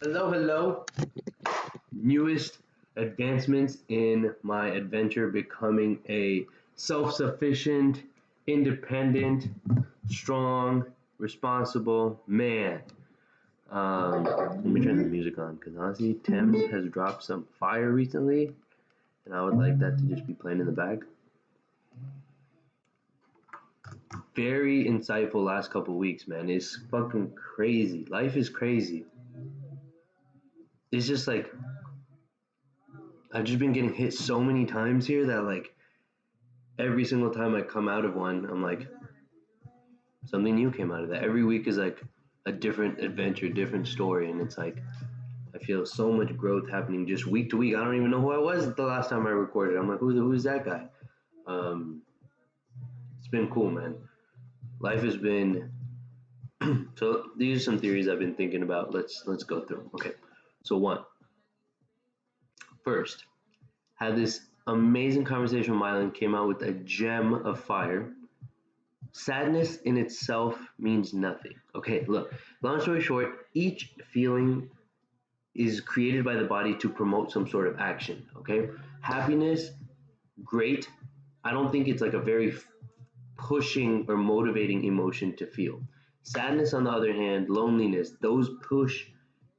Hello, hello. Newest advancements in my adventure becoming a self sufficient, independent, strong, responsible man. Let me turn the music on because honestly, Thames has dropped some fire recently, and I would like that to just be playing in the back. Very insightful last couple weeks, man. It's fucking crazy. Life is crazy. It's just like I've just been getting hit so many times here that like every single time I come out of one, I'm like something new came out of that. Every week is like a different adventure, different story, and it's like I feel so much growth happening just week to week. I don't even know who I was the last time I recorded. I'm like, who's that guy? Um, it's been cool, man. Life has been so. These are some theories I've been thinking about. Let's go through 'em. Okay, so one, first, had this amazing conversation with Mylan. Came out with a gem of fire. Sadness in itself means nothing. Okay, look, long story short, each feeling is created by the body to promote some sort of action. Okay, happiness, great. I don't think it's like a very pushing or motivating emotion to feel. Sadness, on the other hand, loneliness, those push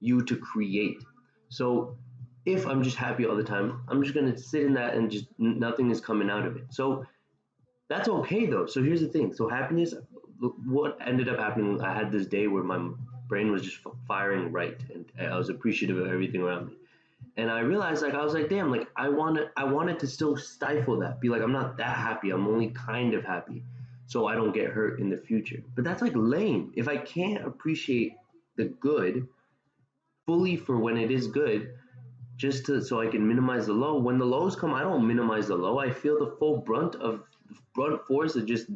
you to create. So if I'm just happy all the time, I'm just gonna sit in that and just nothing is coming out of it. So that's okay though. So here's the thing. So happiness, what ended up happening, I had this day where my brain was just firing right, and I was appreciative of everything around me. And I realized, like, I was like, damn, like I wanted to still stifle that, be like, I'm not that happy. I'm only kind of happy, so I don't get hurt in the future. But that's like lame. If I can't appreciate the good fully for when it is good, just to so I can minimize the low. When the lows come, I don't minimize the low. I feel the full brunt force of just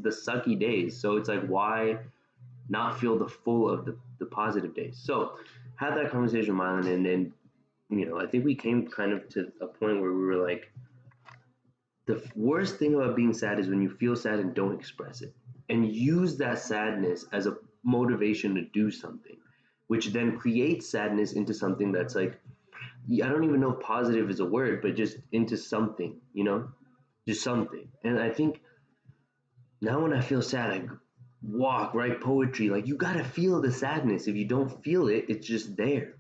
the sucky days. So it's like, why not feel the full of the positive days? So had that conversation with Mylan, and then I think we came kind of to a point where we were like, the worst thing about being sad is when you feel sad and don't express it, and use that sadness as a motivation to do something, which then creates sadness into something that's like, I don't even know if positive is a word, but just into something, just something. And I think now when I feel sad, I walk, write poetry. Like, you gotta feel the sadness. If you don't feel it, it's just there.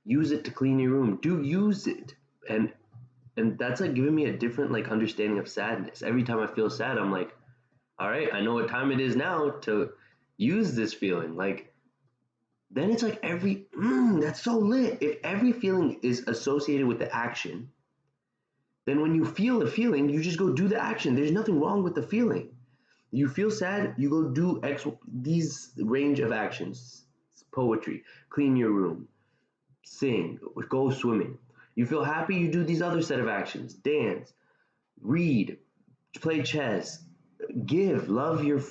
Use it to clean your room. Do use it. And that's like giving me a different like understanding of sadness. Every time I feel sad, I'm like, all right, I know what time it is now to use this feeling. Like, then it's like that's so lit. If every feeling is associated with the action, then when you feel the feeling, you just go do the action. There's nothing wrong with the feeling. You feel sad, you go do these range of actions. Poetry, clean your room, sing, go swimming. You feel happy, you do these other set of actions. Dance, read, play chess, give, love your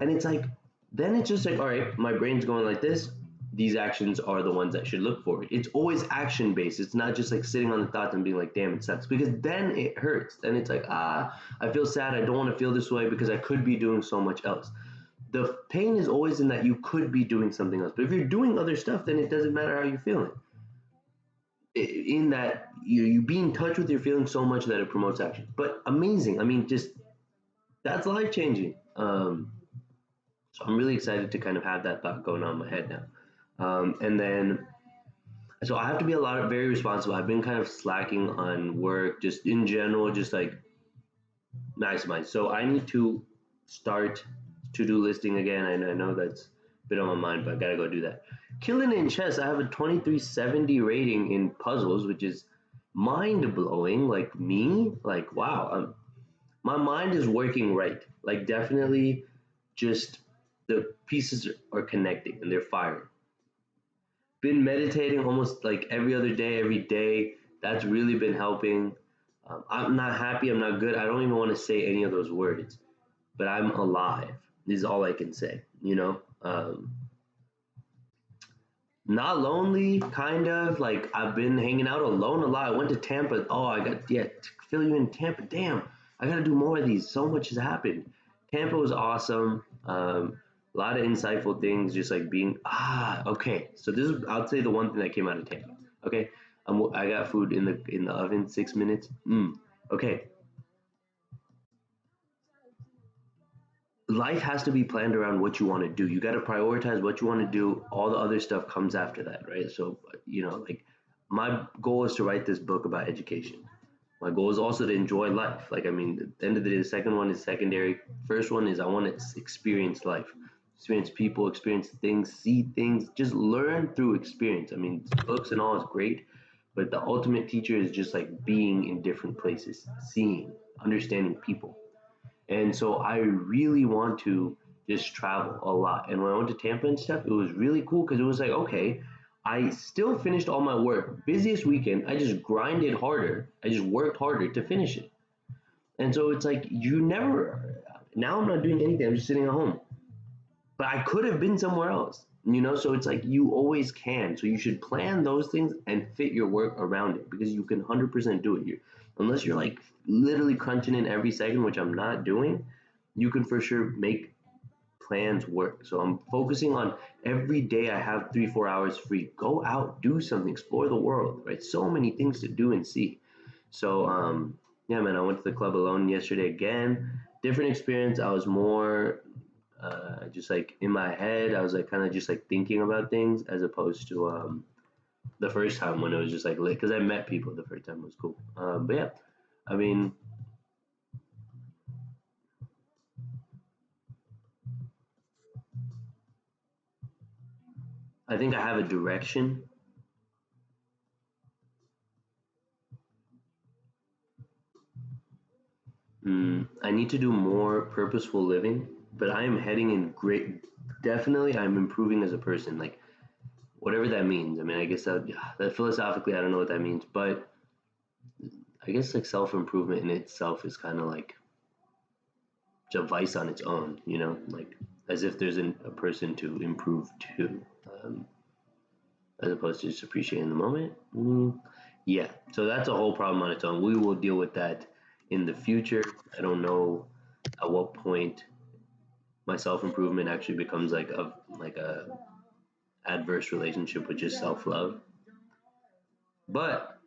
and it's like, then it's just like, all right, my brain's going like this. These actions are the ones that should look forward. It's always action based. It's not just like sitting on the thoughts and being like, damn, it sucks. Because then it hurts. Then it's like, I feel sad. I don't want to feel this way because I could be doing so much else. The pain is always in that you could be doing something else. But if you're doing other stuff, then it doesn't matter how you're feeling. In that you be in touch with your feelings so much that it promotes action. But amazing. I mean, just that's life changing. So I'm really excited to kind of have that thought going on in my head now. And then, so I have to be very responsible. I've been kind of slacking on work, just in general, just like maximize. So I need to start to-do listing again. I know that's been on my mind, but I gotta go do that. Killing it in chess. I have a 2370 rating in puzzles, which is mind blowing. Like me, like wow, my mind is working right. Like definitely, just the pieces are connecting and they're firing. Been meditating almost like every other day, every day. That's really been helping. I'm not happy. I'm not good. I don't even want to say any of those words, but I'm alive. This is all I can say, Not lonely, kind of. Like, I've been hanging out alone a lot. I went to Tampa. Oh, to fill you in Tampa. Damn, I got to do more of these. So much has happened. Tampa was awesome. A lot of insightful things, just like being okay. So this is, I'll say, the one thing that came out of Tampa. Okay, I got food in the oven, 6 minutes. Okay, life has to be planned around what you want to do. You got to prioritize what you want to do. All the other stuff comes after that, right? So, like my goal is to write this book about education. My goal is also to enjoy life. Like, I mean, at the end of the day, the second one is secondary. First one is I want to experience life, experience people, experience things, see things, just learn through experience. I mean, books and all is great, but the ultimate teacher is just like being in different places, seeing, understanding people. And so I really want to just travel a lot. And when I went to Tampa and stuff, it was really cool because it was like, okay, I still finished all my work. Busiest weekend, I just grinded harder. I just worked harder to finish it. And so it's like you never. Now I'm not doing anything. I'm just sitting at home. But I could have been somewhere else. So it's like you always can. So you should plan those things and fit your work around it because you can 100% do it. Unless you're like literally crunching in every second, which I'm not doing, you can for sure make plans work. So I'm focusing on every day I have 3, 4 hours free. Go out, do something, explore the world, right? So many things to do and see. So yeah, man, I went to the club alone yesterday again. Different experience. I was more just like in my head. I was like kind of just like thinking about things as opposed to the first time when it was just like lit because I met people the first time. It was cool. But yeah, I mean, I think I have a direction. I need to do more purposeful living, but I am heading in great. Definitely, I'm improving as a person. Like whatever that means. I mean, I guess that philosophically, I don't know what that means, but I guess like self improvement in itself is kind of like a vice on its own. Like as if there's a person to improve to, um, as opposed to just appreciating the moment. Yeah, so that's a whole problem on its own. We will deal with that in the future. I don't know at what point my self improvement actually becomes like a adverse relationship with just self love. But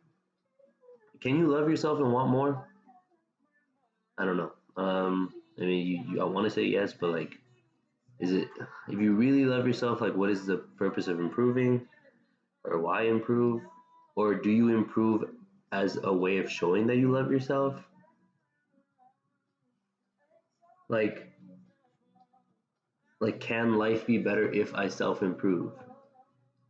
can you love yourself and want more? I don't know. I mean, I want to say yes, but like, is it if you really love yourself? Like, what is the purpose of improving, or why improve, or do you improve as a way of showing that you love yourself? Like, can life be better if I self improve?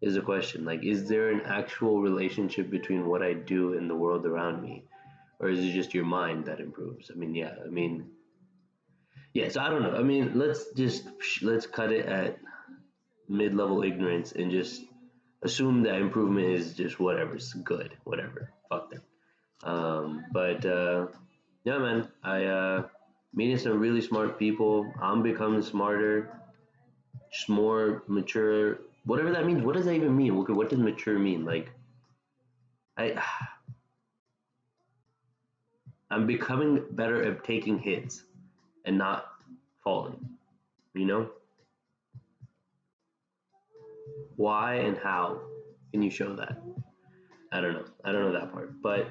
Is a question. Like, is there an actual relationship between what I do and the world around me? Or is it just your mind that improves? I mean, yeah, I mean, yeah, so I don't know. I mean, let's cut it at mid-level ignorance and just assume that improvement is just whatever's good, whatever. Fuck them. But yeah, man, I meeting some really smart people. I'm becoming smarter, just more mature. Whatever that means. What does that even mean? What does mature mean? Like, I I'm becoming better at taking hits and not falling. You know why and how can you show that? I don't know. I don't know that part, but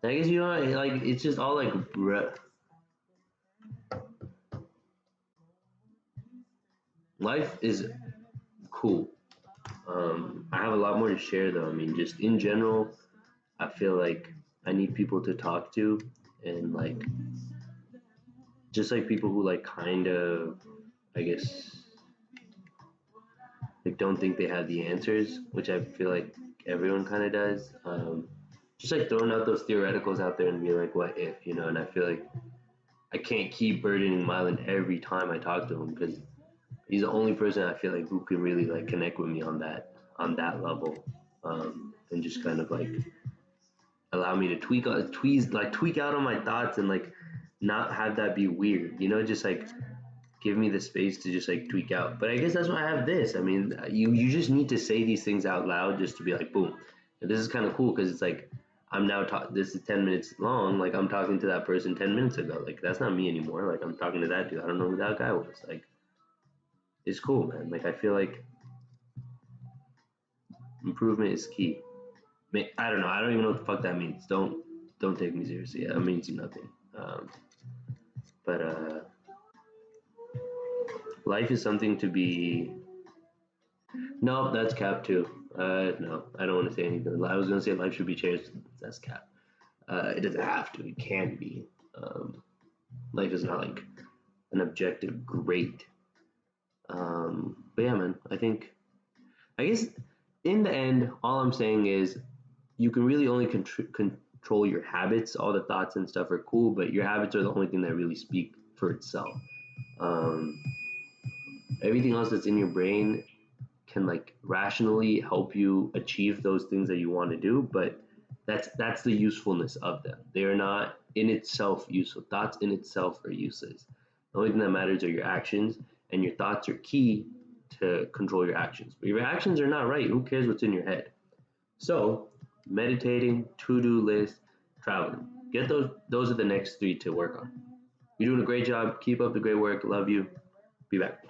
I guess like it's just all like life is cool. I have a lot more to share though. I mean, just in general, I feel like I need people to talk to, and like just like people who like kind of, I guess, like don't think they have the answers, which I feel like everyone kind of does. Just like throwing out those theoreticals out there and be like, what if, And I feel like I can't keep burdening Mylan every time I talk to him because he's the only person I feel like who can really like connect with me on that level, and just kind of like allow me to tweak out on my thoughts and like not have that be weird, just like give me the space to just like tweak out. But I guess that's why I have this. I mean, you just need to say these things out loud just to be like, boom. And this is kind of cool because it's like I'm now talking. This is 10 minutes long. Like I'm talking to that person 10 minutes ago. Like that's not me anymore. Like I'm talking to that dude. I don't know who that guy was. Like it's cool, man. Like I feel like improvement is key. I don't know. I don't even know what the fuck that means. Don't take me seriously. That means nothing. But life is something to be. No, that's cap too. No, I don't want to say anything. I was gonna say life should be cherished. That's cap. It doesn't have to. It can be. Um, Life is not like an objective great. But yeah, man. I guess in the end, all I'm saying is you can really only control your habits. All the thoughts and stuff are cool, but your habits are the only thing that really speak for itself. Um, Everything else that's in your brain can like rationally help you achieve those things that you want to do, but that's the usefulness of them. They are not in itself useful. Thoughts in itself are useless. The only thing that matters are your actions, and your thoughts are key to control your actions. But your actions are not right. Who cares what's in your head? So, meditating, to-do list, traveling. Get those. Those are the next three to work on. You're doing a great job. Keep up the great work. Love you. Be back.